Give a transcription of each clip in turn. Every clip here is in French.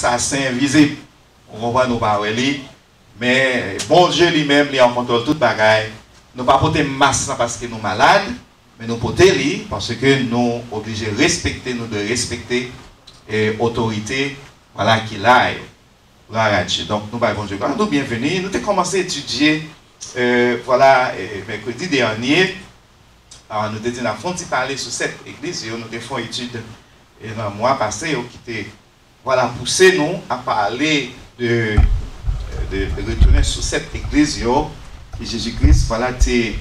assassin invisible. On va nous parler. Mais bon Dieu lui-même, il en contrôle toute bagaille. Nous ne pas porter masse parce que nous sommes malades, mais nous porter lui parce que nous obligés de respecter, l'autorité voilà, qu'il a. Donc nous avons Dieu. Nous bienvenue. Nous avons commencé à étudier voilà, mercredi dernier. Alors, nous avons parlé sur cette église. Nous avons fait une étude dans le mois passé qui était voilà, poussé nous à parler de retourner sur cette église. Et Jésus-Christ, voilà, tu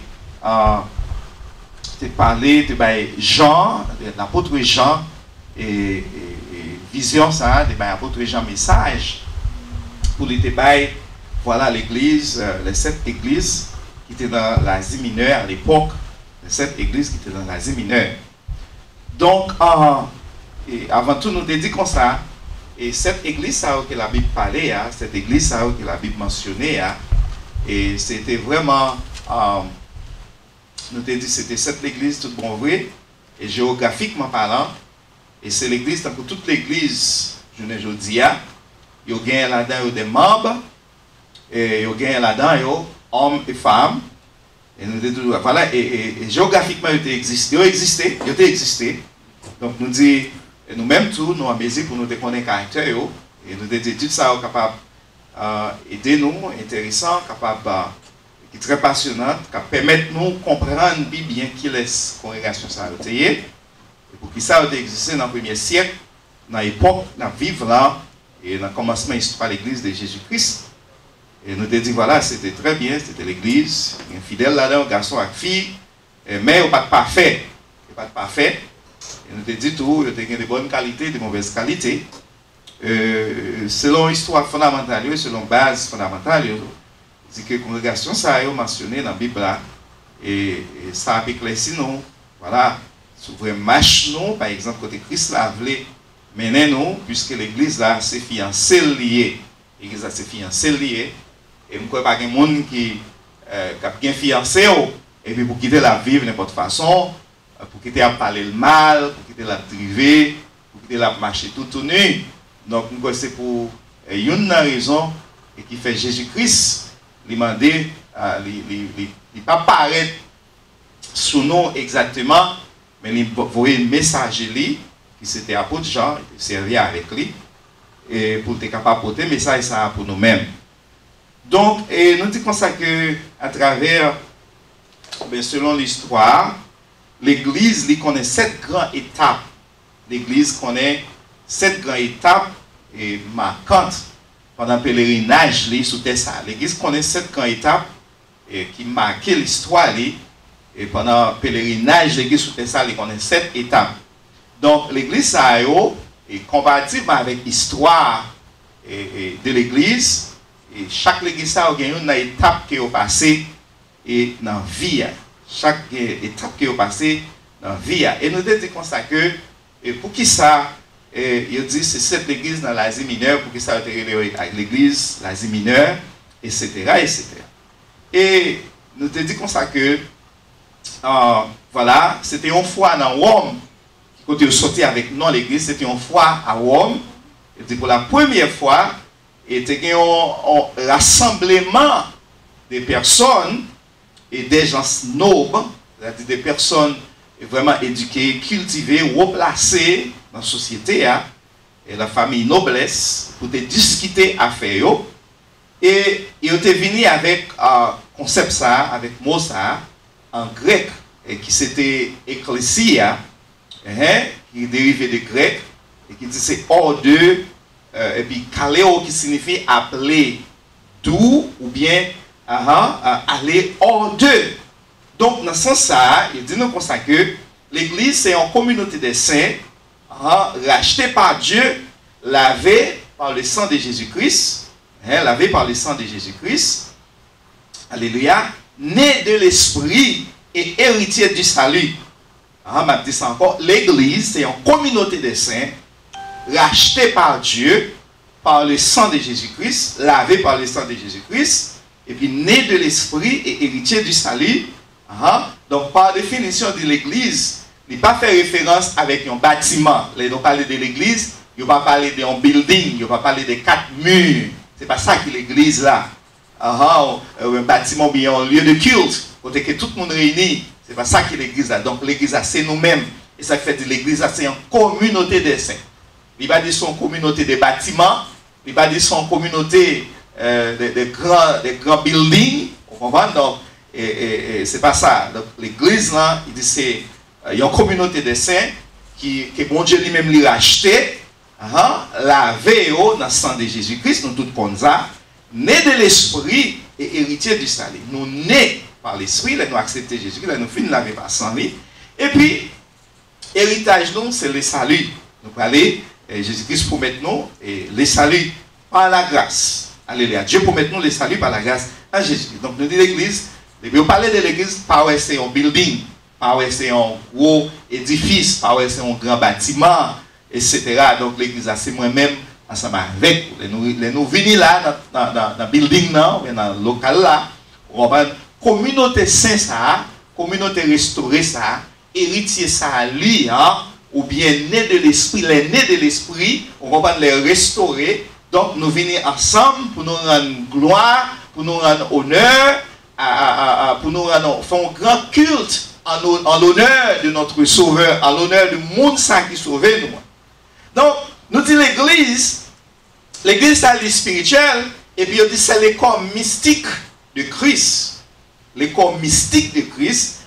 parlé de Jean, de l'apôtre Jean, et vision ça, de l'apôtre Jean message, pour les débats, voilà l'église, les 7 églises qui étaient dans l'Asie mineure à l'époque, les 7 églises qui étaient dans l'Asie mineure. Donc, et avant tout, nous dit comme ça, et cette église ça que la Bible parlait, cette église ça que la Bible mentionnait, et c'était vraiment, nous t'ai dit, c'était cette église tout bon vrai, et géographiquement parlant, et c'est l'église, tant que toute l'église, je ne dis pas, il y a là-dedans des membres, et il y a là-dedans hommes et femmes, et nous dit, voilà, et géographiquement, il existé, donc nous dit, nous-mêmes tout, nous avons besoin pour nous déconner caractère, et nous dit, tout ça est capable d'aider nous, intéressant, capable, qui est très passionnant, qui permet de nous comprendre bien qui est la congrégation ça a été, et pour qui ça a existé dans le 1er siècle, dans l'époque, dans vivre là, et dans le commencement de l'histoire de l'église de Jésus-Christ. Et nous avons dit, voilà, c'était très bien, c'était l'église, il y a un fidèle là-dedans, un garçon avec fille, mais il n'y a pas de parfait. Il n'y a pas de parfait. Et nous avons dit tout, il y a de bonnes qualités, de mauvaises qualités. Selon l'histoire fondamentale, selon la base fondamentale, c'est que la congrégation, ça a été mentionné dans la Bible, et ça a été éclairci, non, voilà, si vous voulez, marche, non, par exemple, côté Christ l'a voulu mener, non, puisque l'église là, c'est fiancé lié. L'église là, c'est fiancé lié. Et je ne crois pas qu'il y ait des gens qui a bien fiancé, et puis pour quitter la vie de n'importe façon, pour quitter à parler le mal, pour quitter la driver, pour quitter la marcher tout nu. Donc, je crois que c'est pour une raison et qui fait Jésus-Christ lui demander, il pas paraître sous nom exactement, mais il voyait un message qui c'était apôtre Jean, il servait avec lui, et pour être capable de porter le message ça pour nous-mêmes. Donc, et nous disons ça que à travers, selon l'histoire, l'Église connaît 7 grandes étapes. L'Église connaît 7 grandes étapes et marquantes pendant le pèlerinage sous terre. L'Église connaît 7 grandes étapes qui marquent l'histoire. Et pendant le pèlerinage, l'Église sous terre, elle connaît 7 étapes. Donc, l'Église, ça est compatible avec l'histoire de l'Église. Et chaque Église, ça a une étape qui est passée dans la vie. Chaque étape qui est passée dans la vie. Et nous disons comme ça que, pour qui ça, il dit c'est cette église dans l'Asie mineure, pour qui ça a été relié avec l'église, l'Asie mineure, etc., etc. Et nous disons comme ça que, voilà, c'était une fois dans Rome, quand il est sorti avec nous l'église, c'était une fois à Rome, et pour la première fois, il y a un rassemblement de personnes, et des gens nobles, c'est-à-dire des personnes vraiment éduquées, cultivées, replacées dans la société, et la famille noblesse, pour discuter affaires. Et ils étaient venus avec un concept ça, avec mot ça, en grec, et qui c'était ecclesia, qui est dérivé de grec, et qui dit c'est hors de, et puis kaleo qui signifie appeler d'où, ou bien aller hors d'eux. Donc, dans ce sens-là, il dit nous comme ça que l'Église, c'est une communauté des saints, rachetée par Dieu, lavée par le sang de Jésus-Christ, lavée par le sang de Jésus-Christ, alléluia, née de l'Esprit et héritier du salut. Je dis ça encore, l'Église, c'est une communauté des saints, rachetée par Dieu, par le sang de Jésus-Christ, lavée par le sang de Jésus-Christ, et puis né de l'esprit et héritier du salut. Donc, par définition de l'église, il n'a pas fait référence avec un bâtiment. Là, ils ont parlé de l'église, il ne va pas parler d'un building, il ne va pas parler de 4 murs. Ce n'est pas ça qui est l'église là. Un bâtiment bien, un lieu de culte, côté que tout le monde réunit. Ce n'est pas ça qui est l'église là. Donc l'église là, c'est nous-mêmes. Et ça fait de l'église là, c'est une communauté des saints. Il va dire son communauté des bâtiments, il va dire son communauté des grands buildings. Vous comprenez? Donc, c'est pas ça. Donc l'église là, il dit c'est une communauté des saints que bon Dieu lui-même l'a racheté, lavé dans le sang de Jésus-Christ, nous tous comme ça, nés de l'esprit et héritiers du salut. Nous nés par l'esprit, nous acceptons Jésus-Christ, nous finissons laver par sang. Et puis, héritage nous, c'est le salut. Nous parlons, Jésus-Christ promet nous le salut par la grâce. Alléluia. Dieu promet nous le salut par la grâce à Jésus-Christ. Donc nous disons l'église, on parle de l'église, pas ouais c'est un building, pas ouais c'est un gros édifice, pas ouais c'est un grand bâtiment, etc. Donc l'église, c'est moi-même ensemble avec vous. Nous venons là, dans le building, dans le local là, on va communauté saint ça, communauté restaurée ça, héritier ça lui, ou bien né de l'esprit, les nés de l'esprit, on va les restaurer. Donc nous venons ensemble pour nous rendre gloire, pour nous rendre honneur, pour nous rendre, faire un grand culte en l'honneur de notre Sauveur, en l'honneur du monde saint qui sauve nous. Donc, nous disons l'église c'est spirituel, et puis on dit c'est le corps mystique de Christ. Le corps mystique de Christ.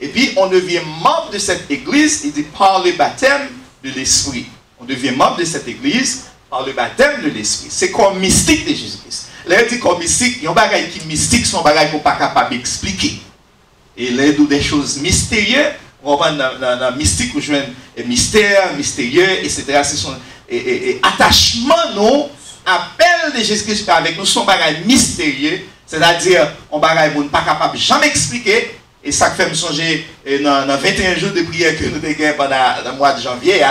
Et puis on devient membre de cette église, il dit par le baptême de l'esprit. On devient membre de cette église par le baptême de l'esprit. C'est le corps mystique de Jésus-Christ. Là, il dit corps mystique, il y a un bagage qui est mystique, son bagage qu'on n'est pas capable d'expliquer. Et là, il y a des choses mystérieuses. On va dans le mystique, où je viens mystère, mystérieux, etc. C'est son attachement, nous, appel de Jésus-Christ avec nous, son bagage mystérieux, c'est-à-dire, on bagage qu'on n'est pas capable de jamais expliquer. Et ça fait me songer dans 21 jours de prière que nous avons gagné pendant le mois de janvier.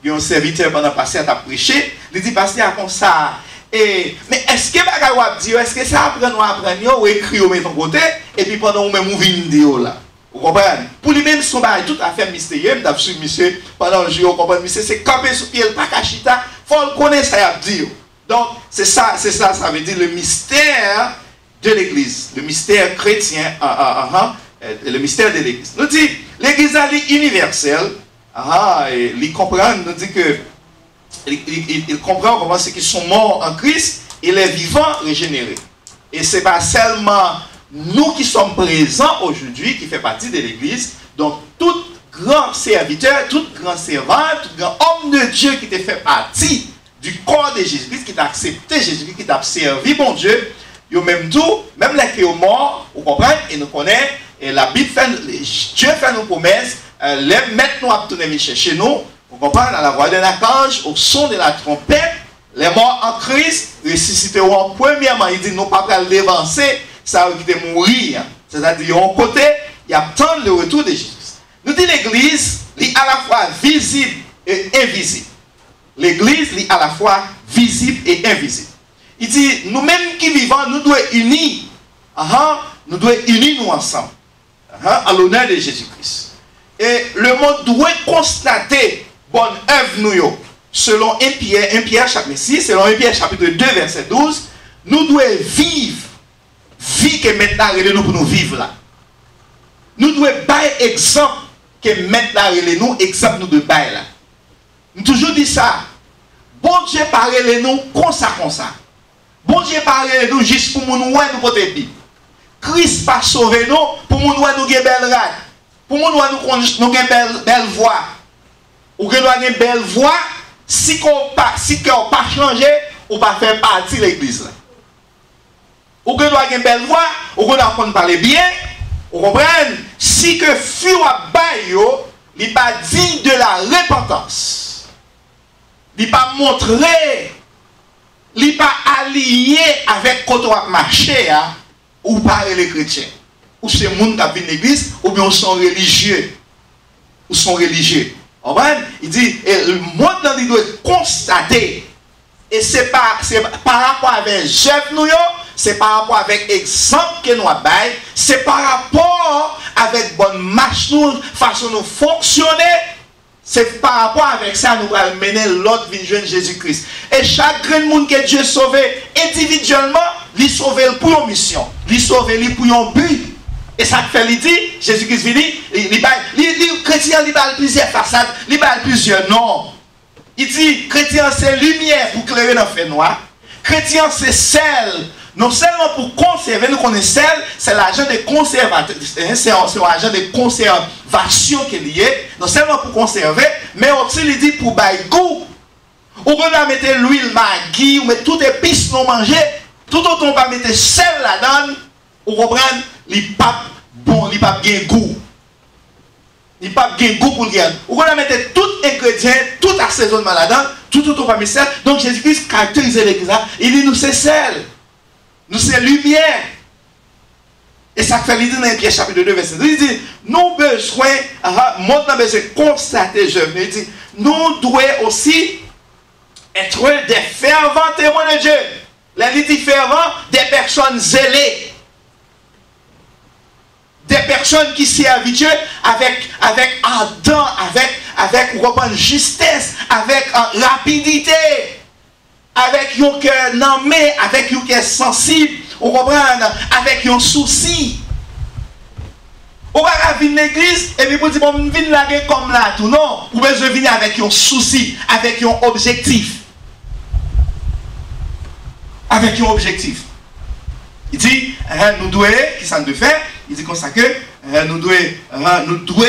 Il y a un serviteur pendant le passé à prêcher. Il dit, pasteur, comme ça. Mais est-ce que bagage dit, est-ce que ça apprend ou écrit au ton côté, et puis pendant nous même nous venons là. Vous comprenez? Pour lui-même, son bagage tout à fait mystérieux. Je suis monsieur pendant le jour, vous comprenez? Monsieur, c'est camper sous pied, pas cachita. Il faut le connaître, ça à dire. Donc, c'est ça, ça veut dire le mystère de l'église, le mystère chrétien, le mystère de l'église. Nous dit, l'église est universelle. Et il comprend, nous dit que il comprend comment ceux qui sont morts en Christ et les vivants régénérés. Et ce n'est pas seulement nous qui sommes présents aujourd'hui qui fait partie de l'église. Donc, tout grand serviteur, tout grand servant, tout grand homme de Dieu qui fait partie du corps de Jésus-Christ, qui t'a accepté Jésus-Christ, qui t'a servi, bon Dieu, yo même tout, même les qui sont morts, vous comprenez, et nous connaissons, et la Bible fait, Dieu fait nos promesses, les maîtres nous à tourner chez nous, vous comprenez, à la voix d'un archange, au son de la trompette, les morts en Christ ressusciteront premièrement. Il dit, nous pas qu'à l'évancer, ça va quitter mourir. C'est-à-dire, en côté, il y a tant le retour de Jésus. Nous disons l'église, elle est à la fois visible et invisible. L'église, elle est à la fois visible et invisible. Il dit, nous-mêmes qui vivons, nous devons unir. Nous devons unir nous ensemble. À l'honneur de Jésus-Christ. Et le monde doit constater bonne œuvre nous. Selon 1 Pierre chapitre 6, selon 1 Pierre chapitre 2, verset 12, nous devons vivre. Vie que maintenant nous pour nous vivre là. Nous devons bailler exemple que maintenant nous, exemple nous de bailler là. Nous toujours dit ça. Bon Dieu parle nous comme ça. Bon Dieu parle nous juste pour nous nous porter bien. Christ pas sauver nous pour nous nous gagner belle rade. Pour nous nous gagner belle voix. Ou que nous gagner belle voix si qu'on pas changé ou pas faire partie de l'église là. Ou que nous gagner belle voix, ou que nous apprendre parler bien. Vous comprenez? Si que fut à bayo, il n'est pas digne de la repentance. Il n'est pas montré, il n'est pas allié avec quand on a marché, ou pas les chrétiens. Ou c'est le monde qui a vu l'église, ou bien sont religieux. Ou sont religieux. Vous comprenez? Il dit, le monde il doit constater. Et c'est par rapport avec nous, c'est par rapport avec l'exemple que nous avons, c'est par rapport avec bonne marche nous, façon de fonctionner. c'est par rapport avec ça nous allons mener l'autre vision de Jésus-Christ. Et chaque grand monde que Dieu sauve individuellement, il sauve pour une mission, il sauve pour un but. Et ça fait il dit, Jésus-Christ dit, les chrétiens ils ont plusieurs façades, ils ont plusieurs noms. Il dit, chrétien c'est lumière pour clairer dans le fait noir. Chrétien c'est sel. Non seulement pour conserver, nous connaissons sel, c'est l'agent de conservation, c'est l'agent de conservation qui est lié. Non seulement pour conserver, mais aussi il dit pour bailler goût. Ou bien mettre l'huile maggi, ou mettre toutes les pistes non manger, tout autant on va mettre sel là-dedans, ou comprendre, il n'est pas bon, il n'est pas bien goût. Il n'est pas bien goût pour le gars. Ou bien mettre tout ingrédient, tout assaisonnement là-dedans, tout autant on va mettre sel. Donc Jésus-Christ caractérise l'église, il dit nous c'est sel. Nous c'est lumière. Et ça fait l'idée dans Pierre chapitre 2, verset 2. Il dit, nous besoin, monde a besoin de constater, je veux dire, nous devons aussi être des fervents témoins de Dieu. Les dit fervents, des personnes zélées. Des personnes qui servent Dieu avec ardent, avec justesse, avec rapidité. Avec un cœur nommé, avec un cœur sensible, vous comprenez, avec un souci. On va venir à l'église et puis vous dites, bon, je viens là comme là, tout non. Ou bien je viens avec un souci, avec un objectif. Avec un objectif. Il dit, nous devons, qui ça nous fait? Il dit comme ça que nous devons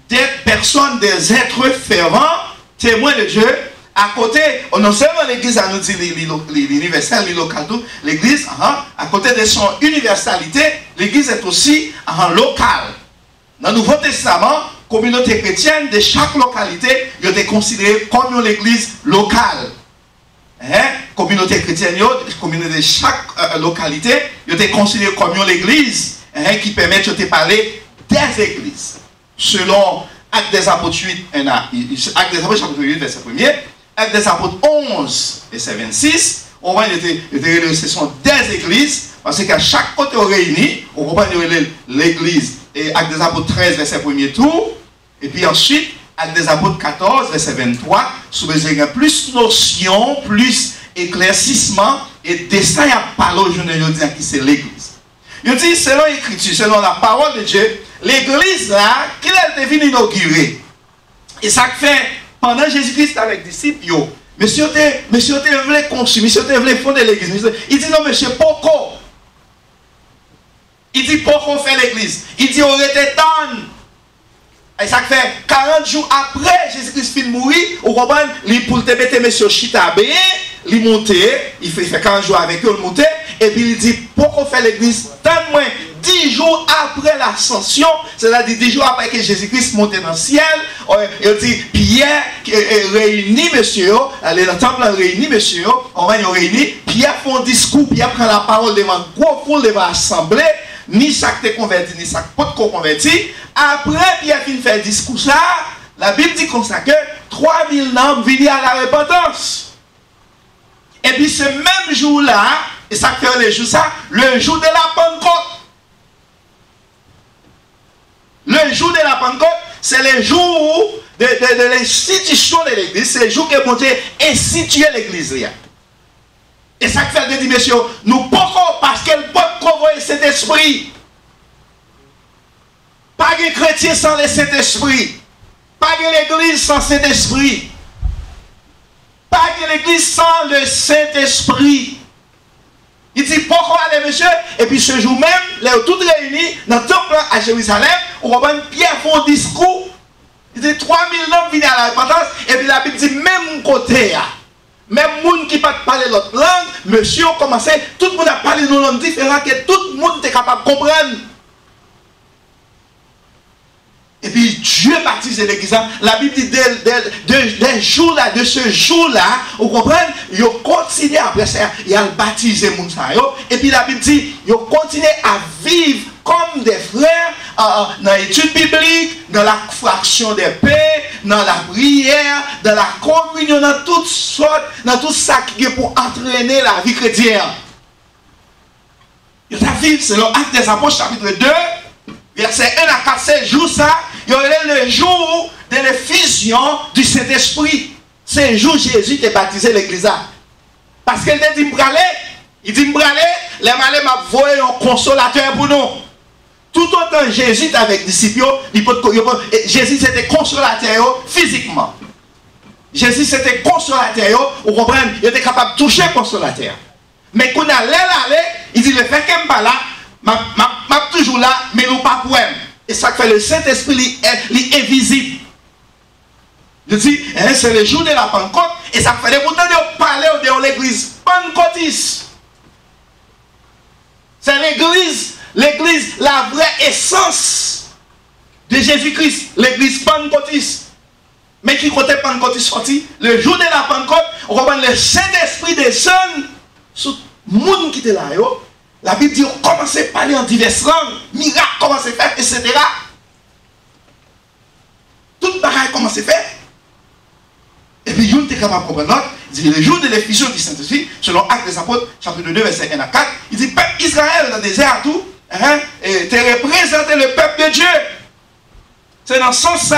des personnes, des êtres fervents, témoins de Dieu. À côté, non seulement l'église a nous dit l'universel, le local, l'église, à côté de son universalité, l'église est aussi locale. Dans le Nouveau Testament, communauté chrétienne de chaque localité, il est considérée comme une église locale. Communauté chrétienne, communauté de chaque localité, il est considérée comme une église qui permet de parler des églises. Selon Actes des Apôtres 8, Actes des Apôtres chapitre 8, verset 1er, Actes des Apôtres 11, verset 26, on voit que ce sont des églises, parce qu'à chaque côté réuni, on comprend l'église, et Actes des Apôtres 13, verset 1er tour, et puis ensuite, Actes des Apôtres 14, verset 23, sous besoin de plus notion, plus éclaircissement, et dessin à parler aujourd'hui qui c'est l'église. Il dit, selon l'écriture, selon la parole de Dieu, l'église là, qu'il a été inaugurée. Et ça fait, pendant Jésus-Christ avec les disciples, monsieur te voulait construire, monsieur te voulait fonder l'église. Il dit non, monsieur, pourquoi? Il dit pourquoi faire l'église? Il dit on était temps. Et ça fait 40 jours après Jésus-Christ fin mourir, on comprend, pour te mettre monsieur Chita bien, il montait, il fait 40 jours avec eux, il montait, et puis il dit pourquoi faire l'église? Tant moins 10 jours après l'ascension, c'est-à-dire 10 jours après que Jésus-Christ montait dans le ciel, il dit Pierre réunit monsieur, allez dans le temple réunit monsieur, on va réunir, Pierre fait un discours, Pierre prend la parole devant un gros foule devant l'assemblée, ni chaque te converti, ni chaque pas de converti. Après Pierre finit de faire le discours ça, la Bible dit comme ça que 3000 âmes viennent à la repentance. Et puis ce même jour-là, et ça fait le jour ça, le jour de la Pentecôte. Le jour de la Pentecôte, c'est le jour de l'institution de l'église. C'est le jour que mon Dieu a institué l'église. Et ça fait de dire, messieurs, nous pouvons parce qu'elle peut convoyer cet esprit. Pas de chrétien sans le Saint-Esprit. Pas de l'église sans Saint-Esprit. Pas de l'église sans le Saint-Esprit. Il dit pourquoi aller, monsieur? Et puis ce jour même, les tous réunis dans le temple à Jérusalem, on va voir Pierre fait un discours. Il dit 3000 hommes viennent à la repentance. Et puis la Bible dit même côté, même monde qui ne parle pas l'autre langue, monsieur a commencé, tout le monde a parlé une langue différente que tout le monde est capable de comprendre. Et puis Dieu baptise l'église. La Bible dit des jours là, de ce jour-là, vous comprenez, ils continuent après ça, ils ont baptisé les gens. Et puis la Bible dit, ils continuent à vivre comme des frères dans l'étude biblique, dans la fraction des paix, dans la prière, dans la communion, dans toutes sortes, dans tout ça qui est pour entraîner la vie chrétienne. Ils vivent selon Actes des Apôtres chapitre 2. Verset 1 à 4, c'est jour ça, il y aurait le jour de l'effusion du Saint-Esprit. C'est le jour où Jésus t'a baptisé l'église. Parce qu'il t'a dit, il dit, les malais m'a voyé un consolateur pour nous. Tout autant Jésus était avec les disciples, Jésus c'était consolateur physiquement. Jésus c'était consolateur, vous comprenez, il était capable de toucher consolateur. Mais quand on allait, il dit, le fait que je là, je suis toujours là, mais nous pas pour elle. Et ça fait le Saint-Esprit, il est invisible. Je dis, c'est le jour de la Pentecôte, et ça fait le temps de parler de l'église pentecôtiste. C'est l'église, la vraie essence de Jésus-Christ, l'église pentecôtiste. Mais qui côté pentecôtiste sorti, le jour de la Pentecôte, on comprend le Saint-Esprit descend sur le monde qui était là. La Bible dit, on commence à parler en diverses langues, miracles commencent à faire, etc. Tout pareil commence à faire. Et puis, on est capable de comprendre. Il dit, le jour de l'effusion du Saint-Esprit, selon Actes des Apôtres, chapitre 2, verset 1 à 4, il dit, peuple Israël dans le désert, tout, tu représenté le peuple de Dieu. C'est dans ce sens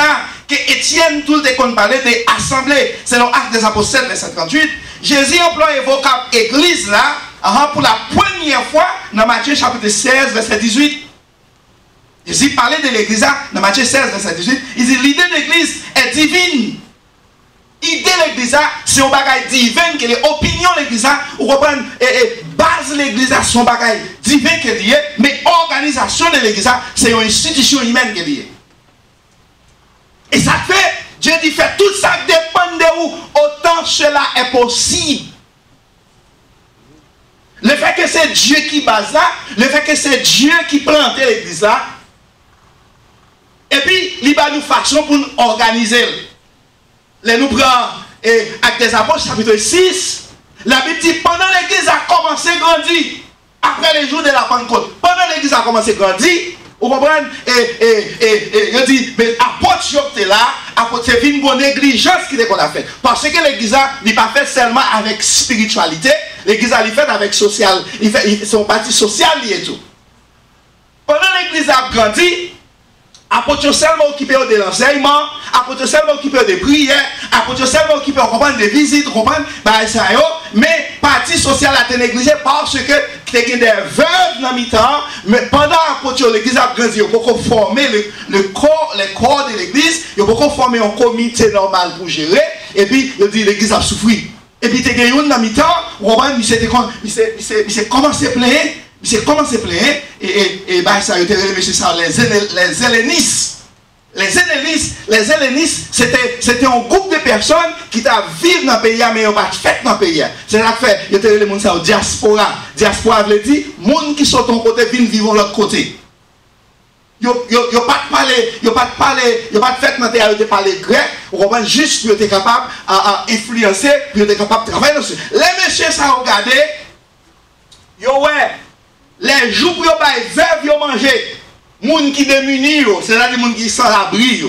que Étienne, tout le qu'on parlait des assemblées. C'est dans Actes des Apôtres 7, verset 38. Jésus emploie le vocable église là, pour la première fois dans Matthieu chapitre 16, verset 18. Jésus parlait de l'église là, dans Matthieu 16, verset 18. Il dit, l'idée de l'église est divine. L'idée de l'église, c'est un bagage divin, que les opinions de l'église, ou comprenez, base de l'église, son bagage divin qui est lié, mais organisation de l'église, c'est une institution humaine qui est liée. Et ça fait, Dieu dit, fait tout ça dépend de où, autant cela est possible. Le fait que c'est Dieu qui base là, le fait que c'est Dieu qui plante l'église là, et puis, il va nous façon pour nous organiser. Là, nous prenons Actes des Apôtres, chapitre 6. La Bible dit, pendant l'église a commencé à grandir, après les jours de la Pentecôte, pendant l'église a commencé à grandir, vous comprenez? Il dit, mais apôtre qui là, apôtre c'est une bonne négligence qui qu'on a fait. Parce que l'église n'est pas faite seulement avec spiritualité, l'église est faite avec social, c'est un parti social lié et tout. Pendant l'église a grandi, apôtre seulement occupé de l'enseignement, apôtre seulement occupé des prières, apôtre seulement occupé de des visites, mais partie sociale a été négligée parce que il y a des veuves dans le temps, mais pendant que l'église a grandi, il y a beaucoup formé le corps de l'église, il y a beaucoup formé un comité normal pour gérer, et puis il dit l'église a souffert. Et puis il y a une dans le temps, il s'est commencé à plaindre. C'est comment c'est plein et ça a été remis ça les hellénistes. Les hellénistes, c'était un groupe de personnes qui vivent dans le pays, mais ils n'ont pas fait dans le pays. C'est là que il y a les gens diaspora. Diaspora veut dire, les gens qui sont d'un côté viennent vivre de l'autre côté. Ils n'ont pas fait dans le pays, parler grec, juste pour être capable d'influencer, pour être capable de travailler dessus. Les messieurs, ça a regardé, les jours pour les veuves manger, les gens qui démunis, c'est-à-dire les gens qui sont sans abri.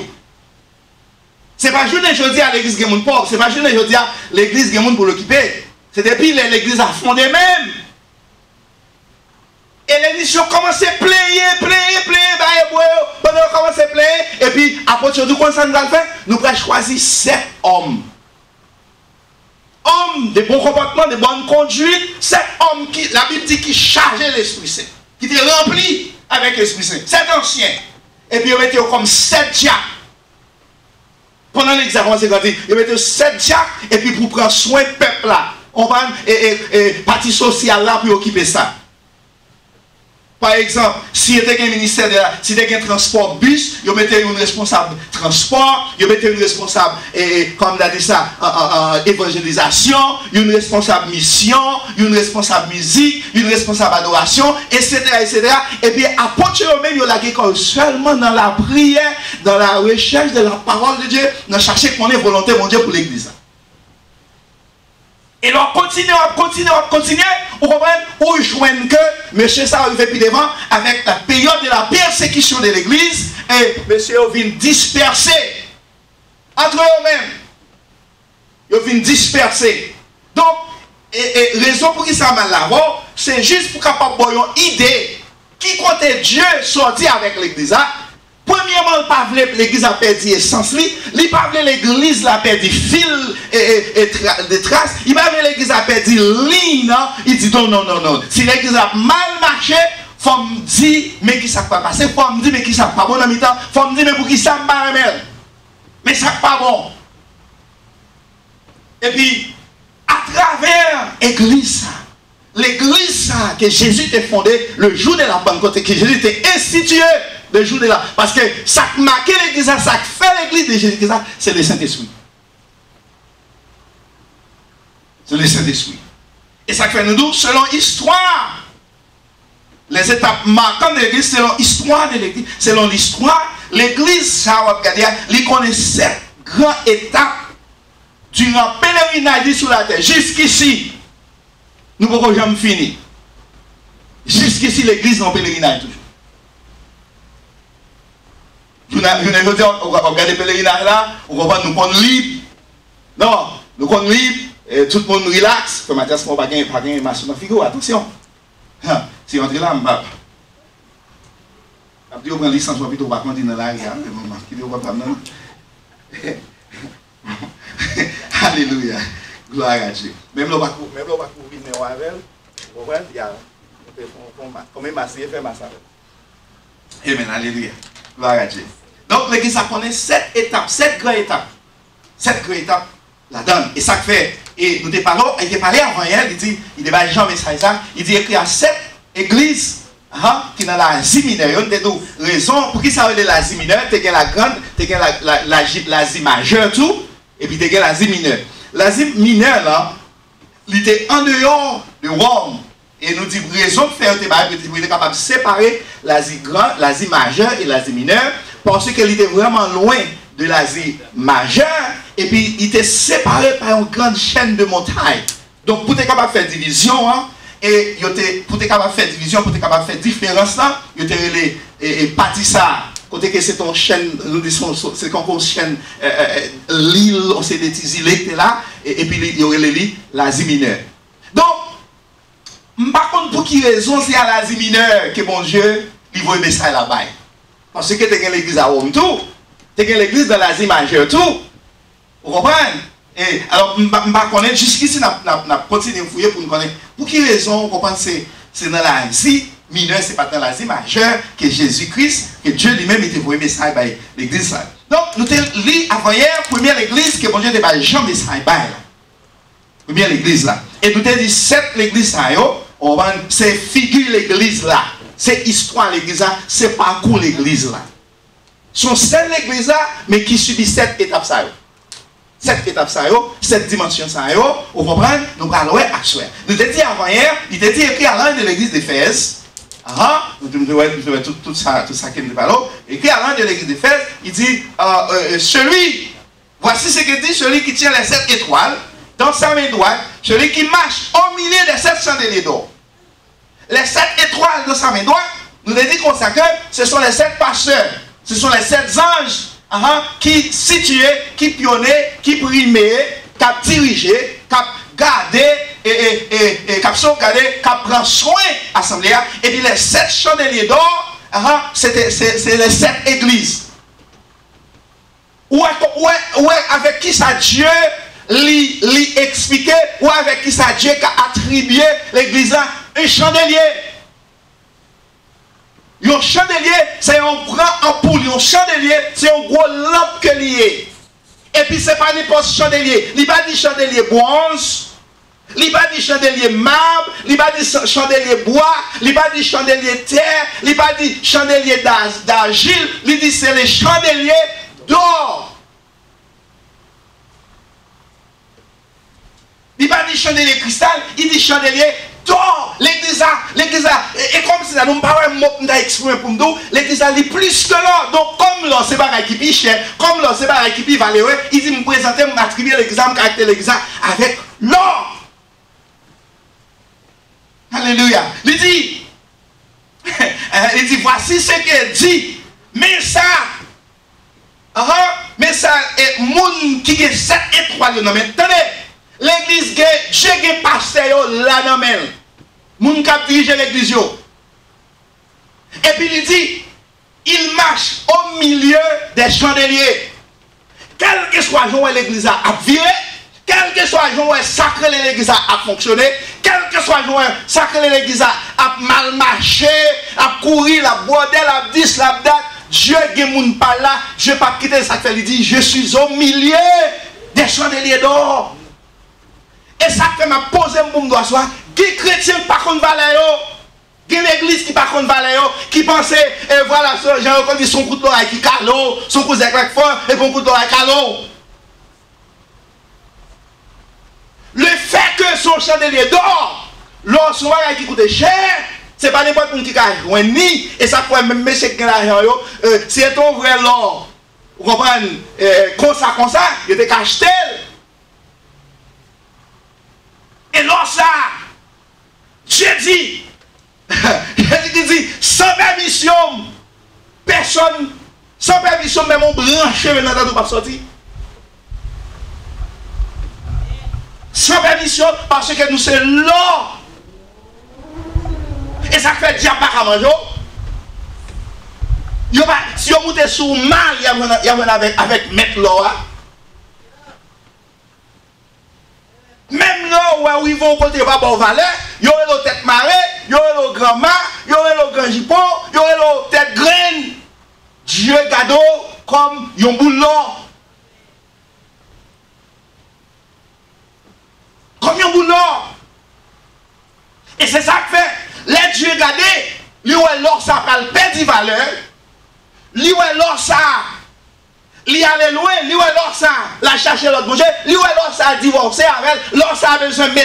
Ce n'est pas juste aujourd'hui à l'église qui est pauvre, ce n'est pas juste aujourd'hui à l'église qui est pour l'occuper. C'est depuis l'église a fondé même. Et les missions commencent à plaindre, pendant qu'on commence à plaindre, et puis à partir de quoi ça nous a fait, nous avons choisi 7 hommes. Hommes de bons comportements, de bonnes conduites, 7 hommes qui, la Bible dit, qui chargeaient l'Esprit Saint, qui étaient remplis avec l'Esprit Saint. 7 anciens. Et puis ils mettaient comme 7 diacres. Pendant l'examen, ils mettaient 7 diacres, et puis pour prendre soin du peuple là. On va, partie sociale là pour occuper ça. Par exemple, si il y a un ministère, si il y a un transport bus, il y a un responsable transport, il y a un responsable, comme on a dit ça, évangélisation, il y a un responsable mission, il y a un responsable musique, il y a un responsable adoration, etc. etc. Et puis, apôtre même, il y a l'école seulement dans la prière, dans la recherche de la parole de Dieu, dans chercher qu'on ait volonté de Dieu pour l'église. Et on continue, on comprend, on joigne que monsieur ça arrive plus devant avec la période de la persécution de l'église et monsieur vient disperser entre eux-mêmes. Ils viennent disperser. Donc, raison pour qui ça m'a là, c'est juste pour capable avoir une idée qui compte Dieu sortir avec l'église. Première premièrement, il pas voulu l'église a perdu essence, il pas voulu l'église a perdu fil et de traces, il pas voulu l'église a perdu ligne, il dit non, non, non, non. Si l'église a mal marché, il faut me dire, mais qui ça pas passer, il faut me dire, mais qui ça pas bon en mi-temps, il faut me dire, mais pour qui ça pas remel. Mais ça pas bon. Et puis, à travers l'église, que Jésus a fondé le jour de la Pentecôte, que Jésus a institué le jour de la... Parce que ça qui marque l'église, ça qui fait l'église de Jésus, c'est le Saint-Esprit. C'est le Saint-Esprit. Et ça fait nous, selon l'histoire, les étapes marquantes de l'église, selon l'histoire de l'église, selon l'histoire, l'église, ça va regarder, il connaît 7 grandes étapes durant le pèlerinage sur la terre. Jusqu'ici, nous ne pouvons jamais finir. Jusqu'ici, l'église dans le pèlerinage toujours. On regarde le pèlerinage là, on va nous prendre libre. Non, nous prenons libre, et tout le monde relaxe. Comme à ce moment, pas de maçon dans la figure, attention. Si on entre là, je vais prendre licence, je vais pas continuer dans l'arrière. Alléluia. Gloire à Dieu. Même là, on va courir avec elle. Vous voyez, il y a comme un massif, il fait massif. Amen. Alléluia. Gloire à Dieu. Donc, l'église a connaît 7 étapes, 7 grandes étapes. 7 grandes étapes là-dedans. Et ça fait, et nous avons parlé avant hier, il dit, il devait Jean message ça, il dit qu'il y a 7 églises qui sont dans l'Asie mineure. Il y a des raisons pour qui ça veut dire l'Asie mineure. Tu as la grande, tu as l'Asie majeure, tout, et puis tu as l'Asie mineure. L'Asie mineure, là, il était en dehors de Rome. Et nous disons raison de faire, il était capable de séparer l'Asie grande, l'Asie majeure et l'Asie mineure, parce qu'il était vraiment loin de l'Asie majeure, et puis il était séparé par une grande chaîne de montagnes. Donc pour être capable de faire division, hein, et pour être capable de faire division, pour être capable de faire différence, là, il était parti ça. Côté que c'est une chaîne, nous disons, c'est comme une chaîne, l'île, on s'est des petits îles qui étaient là, et puis il y aurait l'Asie mineure. Donc, par contre, pour qui raison c'est à l'Asie mineure que mon Dieu, il veut aimer ça là-bas? Parce que tu as l'église à Rome tout, tu as l'église dans l'Asie majeure tout. Vous comprenez? Et alors, je ne connais jusqu'ici, on a continué à fouiller pour nous connaître. Pour qui raison, vous comprenez, c'est dans l'Asie mineure, c'est pas dans l'Asie majeure que Jésus-Christ, que Dieu lui-même était pour aimer ça, l'église. Donc, nous avons lu avant hier, première église que mon Dieu était Jean Messiah. Première église là. Et nous avons dit 7 l'église là, c'est figure l'église là. C'est histoire l'église là, c'est parcours l'église là. Ce sont 7 l'église là, mais qui subit 7 étapes ça. 7 étapes ça, 7 dimensions ça, vous comprenez? Nous allons à soi. Nous avons dit avant hier, il était dit écrit à l'un de l'église d'Éphèse. Nous devons tout ça qui nous parle. Écrit à l'un de l'église d'Éphèse, il dit voici ce que dit celui qui tient les 7 étoiles dans sa main droite, celui qui marche au milieu des 7 chandeliers d'or. Les 7 étoiles dans sa main droite, nous avons dit comme ça que ce sont les 7 pasteurs, ce sont les 7 anges qui situaient, qui pionnaient, qui primaient, qui dirigeaient, qui gardaient et qui sauvegardaient, qui prennent soin de l'assemblée. Et puis les 7 chandeliers d'or, c'est les 7 églises. Ou avec qui ça Dieu lui expliquer, ou avec qui ça Dieu qui a attribué l'église à un chandelier. Un chandelier, c'est un grand ampoule. Un chandelier, c'est un gros lampe que lié. Et puis, ce n'est pas n'importe chandelier. Il n'y a pas de chandelier bronze, il n'y a pas de chandelier marbre, il n'y a pas de chandelier bois, il n'y a pas de chandelier terre, il n'y a pas de chandelier d'argile. Il dit c'est les chandeliers d'or. Il n'y a pas de chandelier cristal, il dit chandelier d'or. L'église et comme si nous ne parlons pas d'exprimer pour nous, l'église a plus que l'or. Donc, comme l'or, c'est pas qui est cher, comme l'or, c'est pas qui est valeureux, il dit me présenter, m'attribuer l'examen, caractère l'examen avec l'or. Alléluia. Il dit, voici ce qu'il dit. Mais ça est moun qui est 7 étoiles. Attendez. L'église, Dieu est pasteur là dans moun qui dirige l'église. Et puis il dit, il marche au milieu des chandeliers. Quel que soit le jour où l'église a viré, quel que soit le jour où sacré l'église a fonctionné, quel que soit le jour où sacré l'église a mal marché, a couru, la bordel, la 10, la date, Dieu n'est pas là, je ne vais pas quitter ça. Il dit, je suis au milieu des chandeliers d'or. Et ça fait m'a posé mon doigt soir, qui chrétien par contre valeur, qui l'église qui par contre valeur, qui pensait, et voilà, j'ai reconnu son coup de l'oreille qui calo, son coup de l'oreille fort, et son coup de l'oreille calo. Le fait que son chandelier d'or, l'or son bagage qui coûte cher, c'est pas n'importe qui a joint ni, et ça peut même monsieur qui a l'argent, c'est ton vrai l'or. Vous comprenez? Comme ça, il était acheté. Et l'or ça, Dieu dit, sans permission, personne, sans permission, même on branché maintenant dans pas sortir. Sans permission, parce que nous c'est l'or. Et ça fait diable à manger. Si on monte sur mal, il y a avec mettre l'or. Même là où ils vont côté pas bon valet, il y aurait le tête marée, il y aurait le grand mât, il y aurait le grand jipon, il y aurait le tête graine. Dieu cadeau comme un boule d'or. Comme un boule d'or. Et c'est ça que fait. Les dieux gardés, lui ouais l'or ça parle perdre valeur, lui ouais l'or ça, lui aller loin, lui ouais l'or ça, la chercher l'autre bouger, lui ouais l'or ça divorcer avec, l'or ça a besoin de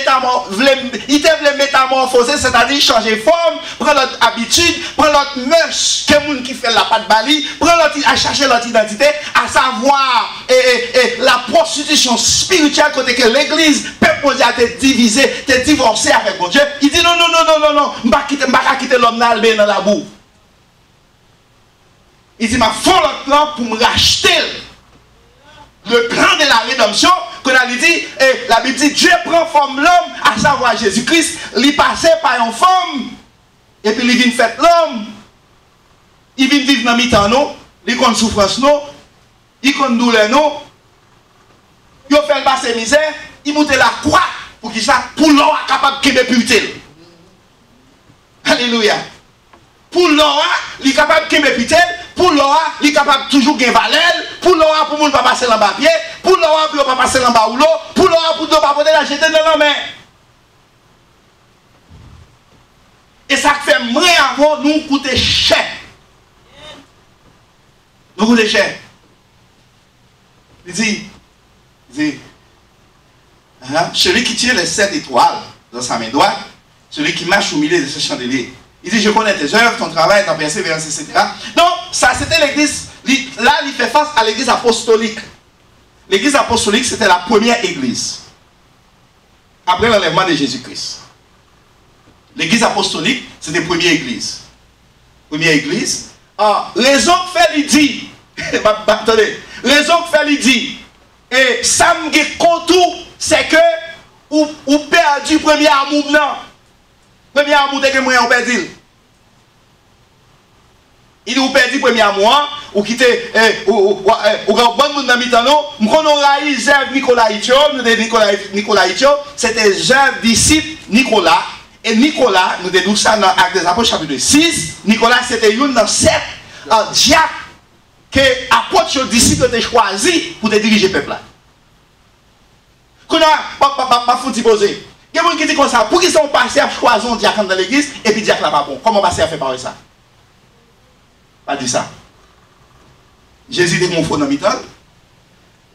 il te métamorphoser, c'est-à-dire changer forme, prendre l'autre habitude, prendre l'autre mœurs, quelqu'un qui fait la patte bali, prendre l'autre à chercher l'autre identité, à savoir la prostitution spirituelle côté que l'église peut te diviser, te divorcer avec mon Dieu. Il dit non, je ne vais pas quitter l'homme dans la boue. Il dit, ma fond le plan pour me racheter. Le plan de la rédemption, qu'on a dit, et la Bible dit, Dieu prend forme l'homme, à savoir Jésus-Christ, il passe par une forme, et puis il vient faire l'homme. Il vient vivre dans mi-temps, non? Il compte souffrance, non? Il compte douleur, non? Il fait passer misère, il monte la croix, pour qu'il ça, pour l'homme capable de pureté. Alléluia. Pour l'homme, il est capable de pureté. Pour l'or, il est capable toujours de valeur. Pour l'or, pour ne pas passer dans le papier. Pour l'or, pour ne pas passer dans le baoulot. Pour l'or, pour ne pas porter la jeter dans la main. Et ça fait moins avant, nous coûter cher. Nous coûter cher. Il dit, celui qui tire les 7 étoiles dans sa main droite, celui qui marche au milieu de ce chandelier. Il dit, je connais tes œuvres, ton travail, ta persévérance, etc. Donc, ça c'était l'église, là il fait face à l'église apostolique. L'église apostolique, c'était la première église. Après l'enlèvement de Jésus-Christ. L'église apostolique, c'était la première église. Première église. Raison que fait lui dit, attendez, raison que fait lui dit, et ça me dit contour, c'est que, ou perdu premier amour, non. Premier amour, dès que moi on perdu. Il ou perdu premier amour, ou quitter, ou bon monde dans mi-temps, non, on a eu Zève Nicolas Itio, Nicolas Itio, c'était Zève disciple Nicolas, et Nicolas, nous dédouons ça dans Actes des Apôtres chapitre 6, Nicolas c'était une dans 7 diacres que apôtres disciples ont choisi pour te diriger le peuple là. Qu'on a, pas foutu poser. Il y a des gens qui disent comme ça, pour qu'ils sont passés à choisir un diacre dans l'église, et puis diacre là pas bon. Comment passer à faire parler ça? Pas dit ça. Jésus dit mon faux dans mi-temps.